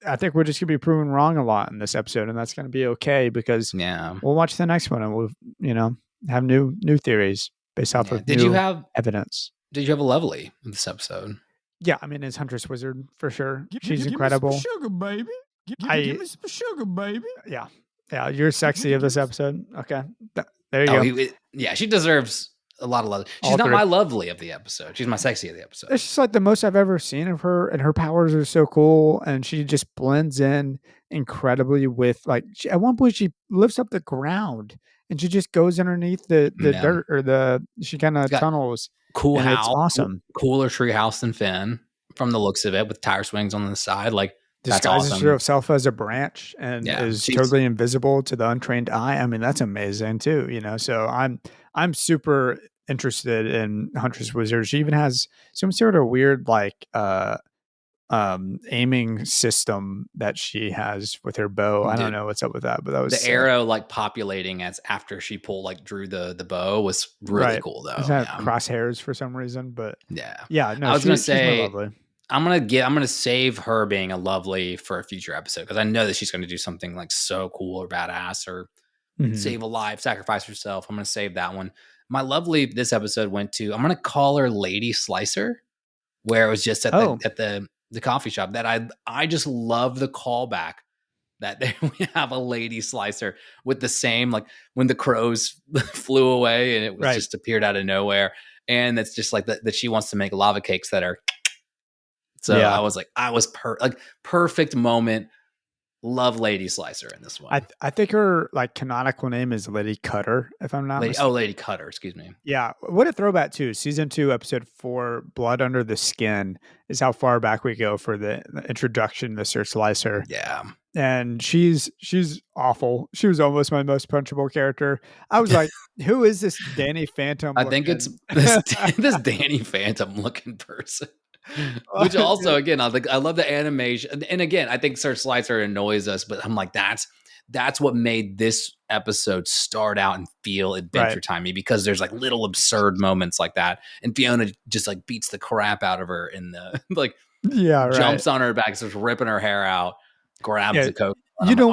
B: I think we're just going to be proven wrong a lot in this episode, and that's going to be okay, because we'll watch the next one and we'll, have new theories based off of evidence.
A: Did you have a lovely in this episode?
B: Yeah, I mean, it's Huntress Wizard for sure. She's incredible.
C: Give me some sugar, baby. Give me some sugar, baby.
B: Yeah. You're sexy of this episode. Okay, there you
A: go. She deserves a lot of love. She's not my lovely of the episode. She's my sexy of the episode.
B: It's just like the most I've ever seen of her, and her powers are so cool, and she just blends in incredibly with like. At one point, she lifts up the ground, and she just goes underneath the dirt, or she kind of tunnels.
A: Cool house,
B: it's awesome.
A: Cooler tree house than Finn from the looks of it, with tire swings on the side. Like,
B: disguises herself as a branch and is totally invisible to the untrained eye. I mean, that's amazing too. So I'm super interested in Huntress Wizard. She even has some sort of weird like aiming system that she has with her bow. I don't know what's up with that, but that was
A: the arrow like populating as after she drew the bow was really cool though.
B: It had crosshairs for some reason, but no,
A: I was gonna say I'm gonna save her being a lovely for a future episode, because I know that she's gonna do something like so cool or badass or save a life, sacrifice herself. I'm gonna save that one. My lovely this episode went to, I'm gonna call her Lady Slicer, where it was just at the the coffee shop that I just love the callback that we have a lady slicer with the same, like when the crows flew away and it was just appeared out of nowhere. And it's just like that she wants to make lava cakes that are. So I was like, perfect moment. Love Lady Slicer in this one.
B: I think her like canonical name is Lady Cutter, if I'm not mistaken.
A: Lady Cutter, excuse me.
B: Yeah, what a throwback to season 2, episode 4, Blood Under the Skin is how far back we go for the introduction to Sir Slicer.
A: Yeah.
B: And she's awful. She was almost my most punchable character. I was like, who is this Danny Phantom?
A: I think it's this Danny Phantom looking person. Which also, again, I love the animation. And again, I think Sir Slicer annoys us, but I'm like, that's what made this episode start out and feel adventure timey, because there's like little absurd moments like that. And Fiona just like beats the crap out of her in the like, jumps on her back, starts ripping her hair out, grabs the coat.
B: You don't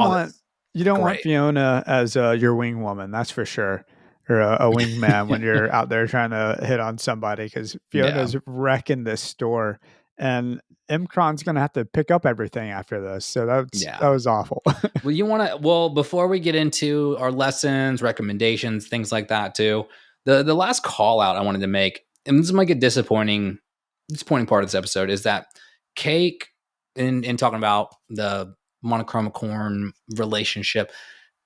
B: want Fiona as your wing woman, that's for sure. Or a wingman when you're out there trying to hit on somebody, because Fiona's wrecking this store, and Imkron's going to have to pick up everything after this. So that was awful.
A: Well, before we get into our lessons, recommendations, things like that too, the last call out I wanted to make, and this might get disappointing part of this episode, is that Cake, in talking about the monochrome corn relationship,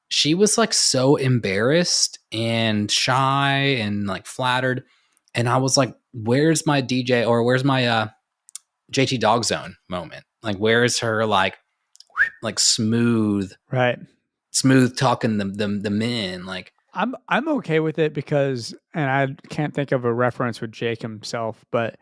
A: she was like so embarrassed and shy and like flattered. And I was like, where's my DJ, or where's my JT Dog Zone moment? Like, where is her like smooth talking the men? Like,
B: I'm okay with it because, and I can't think of a reference with Jake himself, but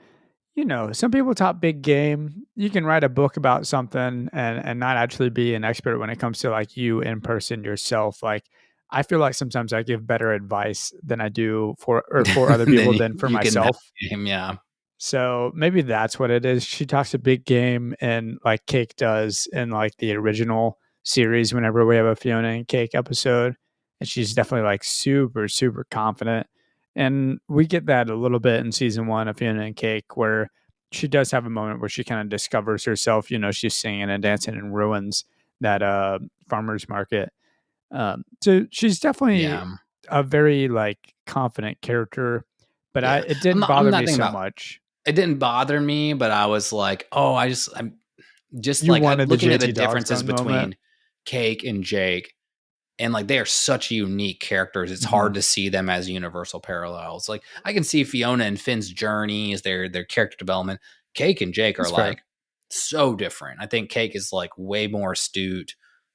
B: some people talk big game. You can write a book about something and not actually be an expert when it comes to like you in person yourself. Like, I feel like sometimes I give better advice than I do for other people than for myself.
A: Yeah.
B: So maybe that's what it is. She talks a big game, and like Cake does in like the original series whenever we have a Fionna and Cake episode. And she's definitely like super, super confident. And we get that a little bit in season 1 of Fionna and Cake, where she does have a moment where she kind of discovers herself. She's singing and dancing in ruins, that farmer's market. So she's definitely a very like confident character, but it didn't bother me so much.
A: It didn't bother me, but I was like, I'm just like looking at the differences between Cake and Jake. And like, they are such unique characters. It's hard to see them as universal parallels. Like, I can see Fionna and Finn's journeys, their character development. Cake and Jake are so different. I think Cake is like way more astute,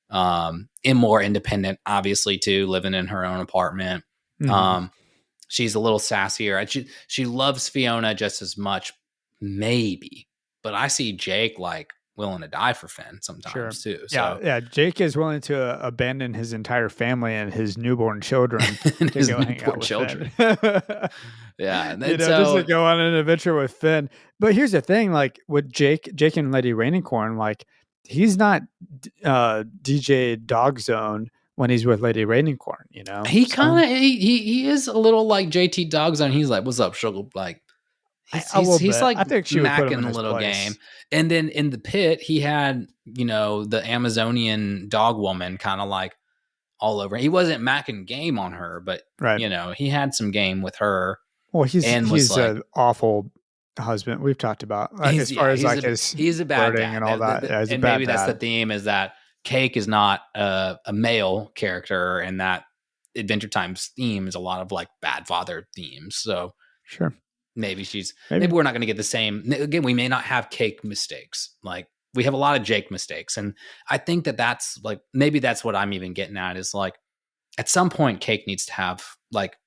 A: and more independent, obviously too, living in her own apartment. She's a little sassier. She loves Fionna just as much, maybe. But I see Jake like willing to die for Finn sometimes too. So
B: yeah. Jake is willing to abandon his entire family and his newborn children
A: and his newborn children. Yeah, and
B: just to go on an adventure with Finn. But here's the thing: like with Jake and Lady Rainicorn, like he's not DJ Dog Zone when he's with Lady Rainicorn.
A: He kind of he is a little like JT Dog Zone. He's like, "What's up, sugar?" Like. He's like, I think she macking a little game. And then in the pit, he had, the Amazonian dog woman kind of like all over. He wasn't macking game on her, but, he had some game with her.
B: Well, he's an awful husband. We've talked about as far as like
A: he's a bad dad
B: and all that. Yeah,
A: and maybe that's the theme, is that Cake is not a male character, and that Adventure Time's theme is a lot of like bad father themes. So
B: sure.
A: Maybe we're not going to get the same. Again, we may not have Cake mistakes. Like, we have a lot of Jake mistakes. And I think that's like, maybe that's what I'm even getting at, is like, at some point Cake needs to have like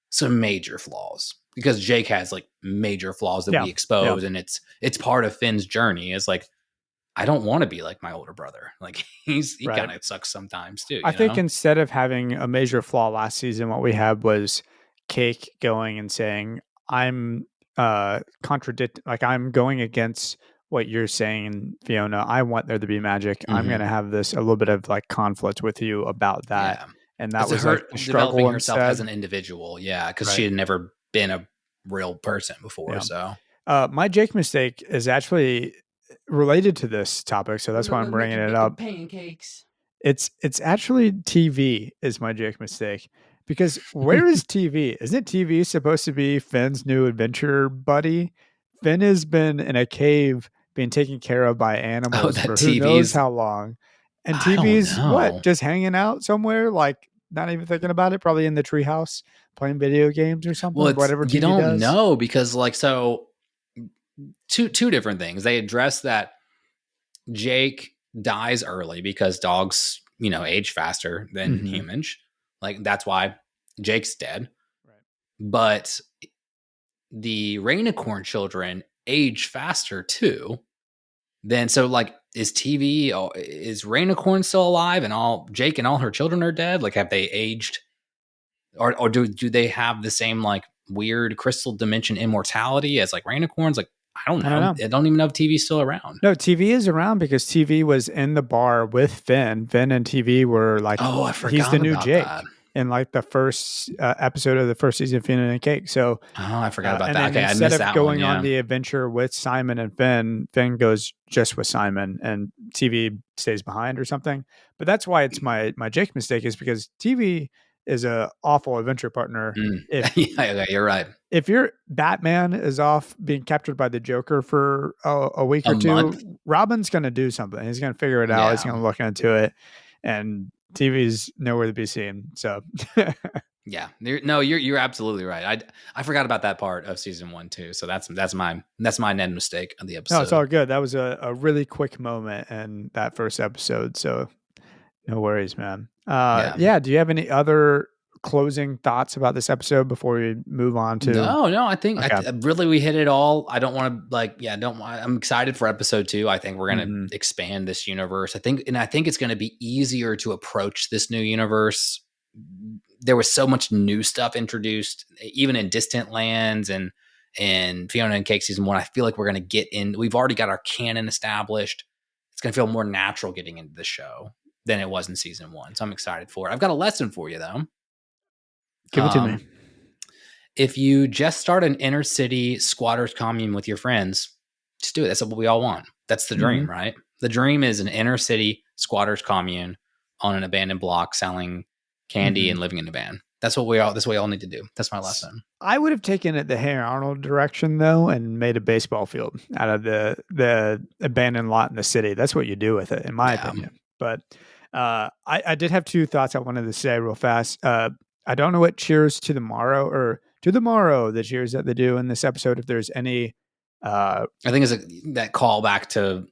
A: some major flaws, because Jake has like major flaws that we expose. And it's part of Finn's journey. Is like, I don't want to be like my older brother. Like, he kind of sucks sometimes too.
B: I think instead of having a major flaw last season, what we had was Cake going and saying, I'm I'm going against what you're saying, Fionna. I want there to be magic. I'm going to have this a little bit of like conflict with you about that. Yeah. And that was her like
A: developing herself as an individual. Yeah. Cause she had never been a real person before. Yeah. So
B: my Jake mistake is actually, related to this topic, so that's why I'm bringing it up.
A: Pancakes.
B: It's actually TV is my Jake mistake. Because where is TV? Isn't TV supposed to be Finn's new adventure buddy? Finn has been in a cave being taken care of by animals for who knows how long. And TV's what? Just hanging out somewhere, like not even thinking about it, probably in the treehouse playing video games or something.
A: Well,
B: whatever TV
A: you don't
B: does.
A: know because like so two different things. They address that Jake dies early because dogs, age faster than humans. Like that's why Jake's dead. Right. But the Rainicorn children age faster too. Then so like is Rainicorn still alive and all Jake and all her children are dead? Like have they aged or do they have the same like weird crystal dimension immortality as like Rainicorns? Like I don't know. I don't even know if TV's still around.
B: No, TV is around because TV was in the bar with Finn. Finn and TV were like,
A: I forgot
B: he's the new Jake
A: that.
B: In like the first episode of the first season of Fionna and Cake. So,
A: I forgot about that. Okay,
B: instead
A: I missed
B: of
A: that
B: going
A: one,
B: on the adventure with Simon and Finn goes just with Simon, and TV stays behind or something. But that's why it's my Jake mistake is because TV is a awful adventure partner.
A: Yeah, you're right.
B: If your Batman is off being captured by the Joker for a week or two, month. Robin's going to do something. He's going to figure it out. He's going to look into it, and TV's nowhere to be seen. So,
A: yeah, you're absolutely right. I forgot about that part of season 1 too. So that's my Ned mistake of the episode.
B: No, it's all good. That was a really quick moment in that first episode. So, no worries, man. Yeah. Do you have any other closing thoughts about this episode before we move on to?
A: No, I think really we hit it all. I don't want to I'm excited for episode 2. I think we're going to expand this universe. I think it's going to be easier to approach this new universe. There was so much new stuff introduced, even in Distant Lands and Fionna and Cake season 1. I feel like we're going to get in. We've already got our canon established. It's going to feel more natural getting into the show than it was in season 1. So I'm excited for it. I've got a lesson for you though.
B: Give it to me.
A: If you just start an inner city squatters commune with your friends, just do it. That's what we all want. That's the dream, right? The dream is an inner city squatters commune on an abandoned block selling candy and living in a van. That's what we all need to do. That's my lesson.
B: I would have taken it the Hare Arnold direction though, and made a baseball field out of the abandoned lot in the city. That's what you do with it, in my opinion. But I did have 2 thoughts I wanted to say real fast. I don't know what cheers to the morrow or to the morrow, the cheers that they do in this episode. If there's any,
A: I think it's that callback to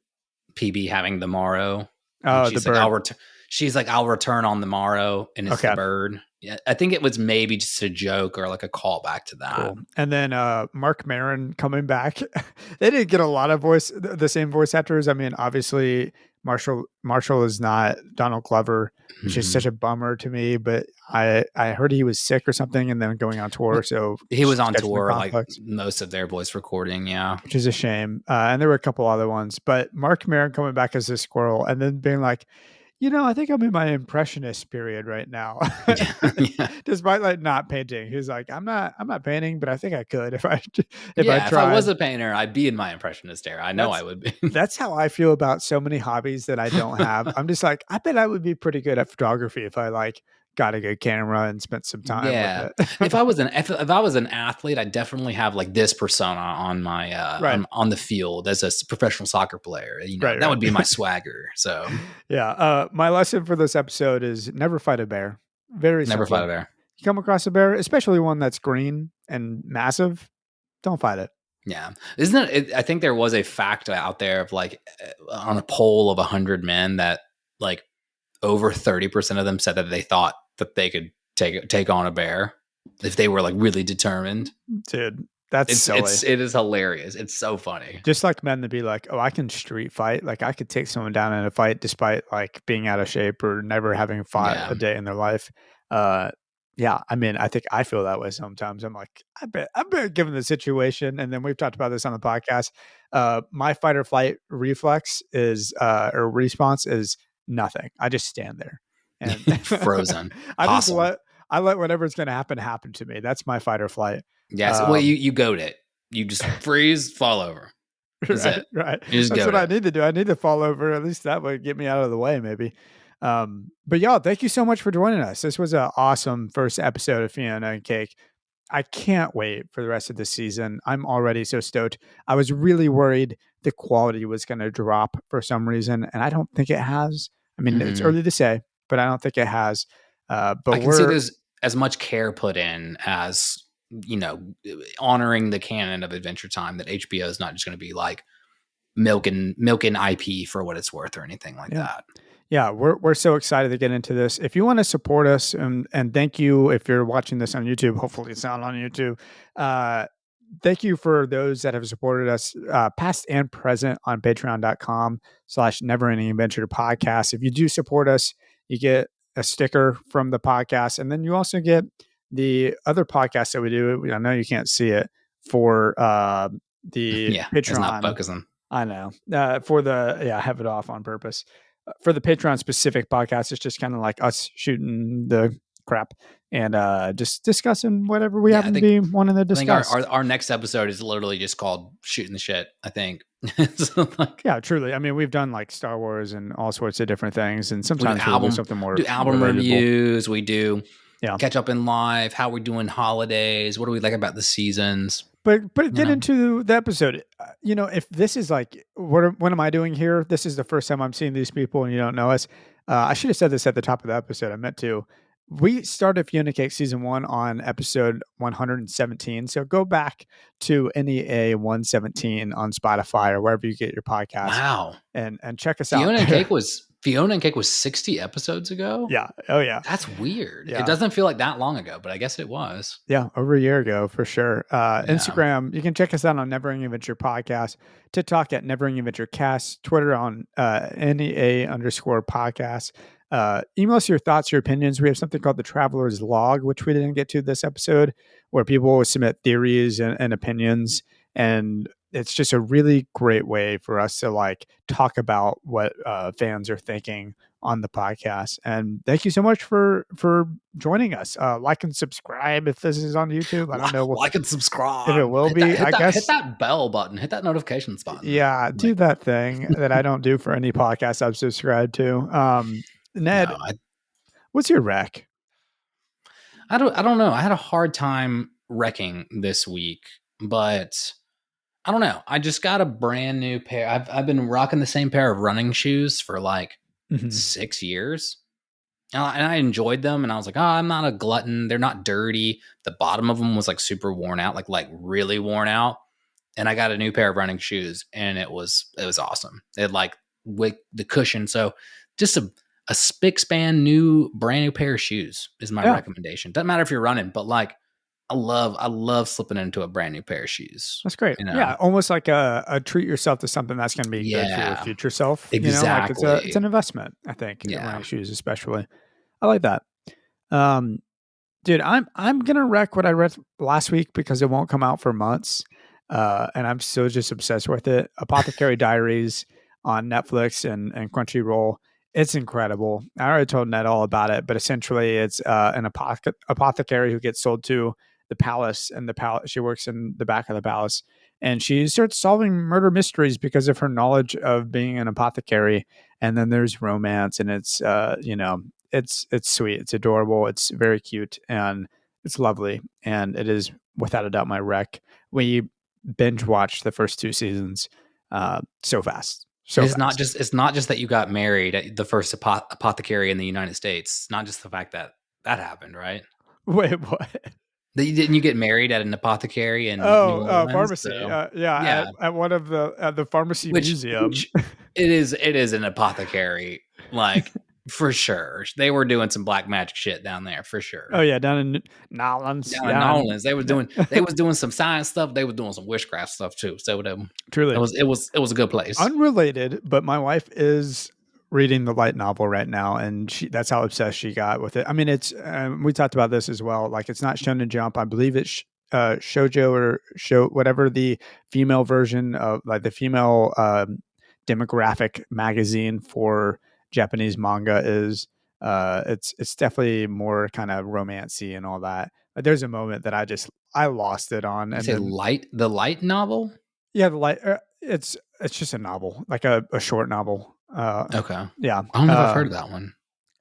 A: PB having the morrow.
B: Oh,
A: she's
B: the
A: like,
B: bird.
A: She's like, I'll return on the morrow, and it's the bird. Yeah, I think it was maybe just a joke or like a callback to that.
B: Cool. And then Mark Maron coming back. They didn't get a lot of the same voice actors. I mean, obviously Marshall is not Donald Glover, which is such a bummer to me. But I heard he was sick or something, and then going on tour. So
A: he was on tour like most of their voice recording,
B: which is a shame. And there were a couple other ones, but Mark Maron coming back as a squirrel, and then being like, I think I'm in my impressionist period right now. Despite like not painting. He's like, I'm not painting, but I think I could if I tried.
A: If I was a painter, I'd be in my impressionist era. I know I would be.
B: That's how I feel about so many hobbies that I don't have. I'm just like, I bet I would be pretty good at photography if I like got a good camera and spent some time with it.
A: if I was an athlete, I'd definitely have like this persona on my on the field as a professional soccer player. That would be my swagger. So
B: my lesson for this episode is never fight a bear. Very simple.
A: Never fight a bear.
B: You come across a bear, especially one that's green and massive, don't fight it.
A: Yeah. Isn't it? I think there was a fact out there of like on a poll of 100 men that like over 30% of them said that they thought that they could take on a bear if they were like really determined.
B: Dude, that's silly.
A: It is hilarious. It's so funny.
B: Just like men to be like, oh, I can street fight. Like I could take someone down in a fight despite like being out of shape or never having fought a day in their life. I mean, I think I feel that way sometimes. I'm like, I bet given the situation, and then we've talked about this on the podcast, my fight or flight reflex is or response is nothing. I just stand there and
A: frozen.
B: I let whatever's going to happen to me. That's my fight or flight.
A: Yes. Well, you goat it. You just freeze, fall over.
B: Right. That's what I need to do. I need to fall over. At least that would get me out of the way, maybe. But y'all, thank you so much for joining us. This was an awesome first episode of Fionna and Cake. I can't wait for the rest of the season. I'm already so stoked. I was really worried the quality was going to drop for some reason, and I don't think it has. I mean, it's early to say, but I don't think it has. But
A: I can see there's as much care put in as, honoring the canon of Adventure Time, that HBO is not just going to be like milking IP for what it's worth or anything like that.
B: Yeah, we're so excited to get into this. If you want to support us, and thank you if you're watching this on YouTube. Hopefully it's not on YouTube. Thank you for those that have supported us, past and present, on patreon.com/neverendingadventurepodcast. If you do support us, you get a sticker from the podcast, and then you also get the other podcasts that we do. I know you can't see it for the Patreon.
A: It's not focusing.
B: I know. I have it off on purpose. For the Patreon specific podcast, it's just kind of like us shooting the crap and just discussing whatever we happen to be wanting to discuss.
A: I think our next episode is literally just called Shooting the Shit, I think.
B: So yeah, truly. I mean, we've done like Star Wars and all sorts of different things, and sometimes we'll do something more.
A: Do album relatable reviews. We do catch up in live. How we're doing holidays. What do we like about the seasons?
B: But get into the episode. If this is like, what am I doing here? This is the first time I'm seeing these people and you don't know us. I should have said this at the top of the episode. I meant to. We started Fionna and Cake season 1 on episode 117. So go back to NEA 117 on Spotify or wherever you get your podcast.
A: Wow.
B: And check us out.
A: Fionna and Cake was 60 episodes ago?
B: Yeah. Oh, yeah.
A: That's weird. Yeah. It doesn't feel like that long ago, but I guess it was.
B: Yeah, over a year ago, for sure. Instagram, you can check us out on Never Ending Adventure Podcast, TikTok at Never Ending Adventure Cast, Twitter on NEA_podcast. Email us your thoughts, your opinions. We have something called the Traveler's Log, which we didn't get to this episode, where people submit theories and opinions. And it's just a really great way for us to like talk about what fans are thinking on the podcast. And thank you so much for joining us. Like and subscribe if this is on YouTube. I don't know.
A: Like and subscribe.
B: If it will be, I guess.
A: Hit that bell button. Hit that notifications button.
B: Yeah, do that thing that I don't do for any podcast I've subscribed to. Ned, what's your rec?
A: I don't know. I had a hard time wrecking this week, but I don't know. I just got a brand new pair. I've been rocking the same pair of running shoes for like 6 years. And I enjoyed them. And I was like, I'm not a glutton. They're not dirty. The bottom of them was like super worn out, like really worn out. And I got a new pair of running shoes and it was awesome. It like with the cushion. So just a spick span brand new pair of shoes is my recommendation. Doesn't matter if you're running, but like I love slipping into a brand new pair of shoes.
B: That's great. Yeah, almost like a treat yourself to something that's going to be good for your future self.
A: Exactly.
B: It's an investment, I think. Yeah, running shoes especially. I like that. Dude, I'm gonna wreck what I read last week because it won't come out for months, and I'm still just obsessed with it. Apothecary Diaries on Netflix and Crunchyroll. It's incredible. I already told Ned all about it, but essentially it's an apothecary who gets sold to the palace, and she works in the back of the palace, and she starts solving murder mysteries because of her knowledge of being an apothecary. And then there's romance, and it's it's sweet, it's adorable, it's very cute, and it's lovely, and it is without a doubt my rec. We binge watched the first 2 seasons so fast. So
A: it's not just that you got married at the first apothecary in the United States. It's not just the fact that happened, right?
B: Wait, what?
A: Didn't you get married at an apothecary in New Orleans?
B: Pharmacy. So, at one of the pharmacy museum.
A: It is an apothecary, like for sure. They were doing some black magic shit down there for sure.
B: Oh yeah, down in Nolans.
A: Down in Nolans, they was doing some science stuff. They were doing some witchcraft stuff too. So
B: truly,
A: it was a good place.
B: Unrelated, but my wife is reading the light novel right now, and that's how obsessed she got with it. I mean, it's we talked about this as well. Like, it's not Shonen Jump. I believe it's shoujo or whatever the female version of, like, the female demographic magazine for Japanese manga is. It's definitely more kind of romancy and all that. But there's a moment that I lost it on.
A: And the light novel.
B: Yeah, the light. It's just a novel, like a short novel.
A: Okay.
B: Yeah.
A: I don't know if I've heard of that one.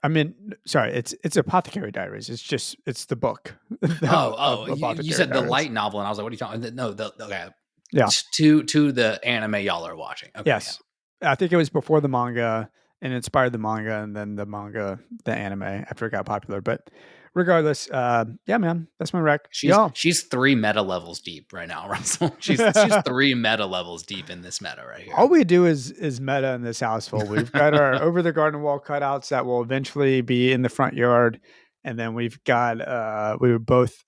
B: I mean, sorry, it's Apothecary Diaries. It's the book.
A: You said the light novel, and I was like, what are you talking? No, okay.
B: Yeah.
A: To the anime y'all are watching. Okay,
B: yes. Yeah. I think it was before the manga and inspired the manga, and then the anime after it got popular. But regardless, yeah, man, that's my rec.
A: She's 3 meta levels deep right now, Russell. She's 3 meta levels deep in this meta right here.
B: All we do is meta in this household. We've got our over the garden wall cutouts that will eventually be in the front yard, and then we've got we were both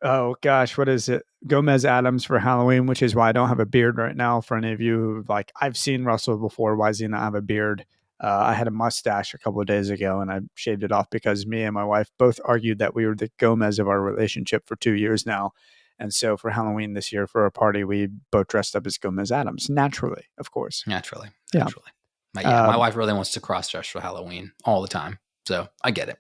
B: oh gosh, what is it? Gomez Adams for Halloween, which is why I don't have a beard right now. For any of you who like, I've seen Russell before. Why does he not have a beard? I had a mustache a couple of days ago and I shaved it off because me and my wife both argued that we were the Gomez of our relationship for 2 years now. And so for Halloween this year, for a party, we both dressed up as Gomez Adams, naturally, of course.
A: Naturally. My wife really wants to cross dress for Halloween all the time. So I get it.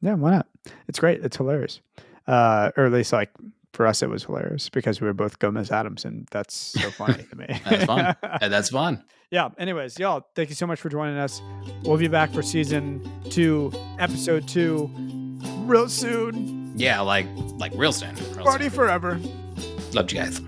B: Yeah, why not? It's great. It's hilarious. Or at least like for us, it was hilarious because we were both Gomez Adams, and that's so funny to me.
A: That's fun. That's fun.
B: Yeah. Anyways, y'all, thank you so much for joining us. We'll be back for season 2, episode 2, real soon.
A: Yeah, like real soon.
B: Party forever.
A: Love you guys.